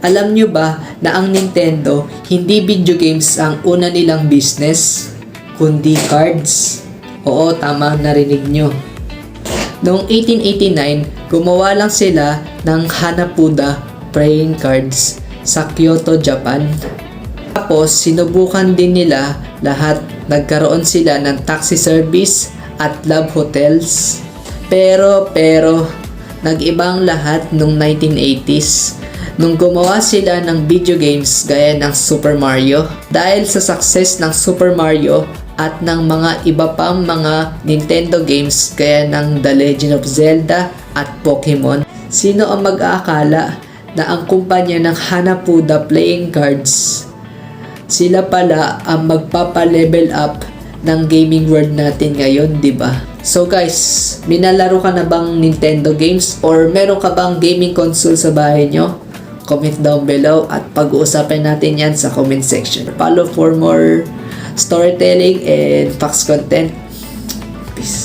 Alam nyo ba na ang Nintendo, hindi video games ang una nilang business, kundi cards? Oo, tama, narinig nyo. Noong 1889, gumawa lang sila ng Hanafuda playing cards sa Kyoto, Japan. Tapos, sinubukan din nila lahat. Nagkaroon sila ng taxi service at love hotels. Pero, nag-ibang lahat noong 1980s. Nung gumawa sila ng video games gaya ng Super Mario. Dahil sa success ng Super Mario at ng mga iba pang mga Nintendo games gaya ng The Legend of Zelda at Pokemon, sino ang mag-aakala na ang kumpanya ng Hanafuda playing cards, sila pala ang magpapa-level up ng gaming world natin ngayon, di ba? So guys, minalaro ka na bang Nintendo games or meron ka bang gaming console sa bahay nyo? Comment down below at pag-uusapan natin yan sa comment section. Follow for more storytelling and facts content. Peace.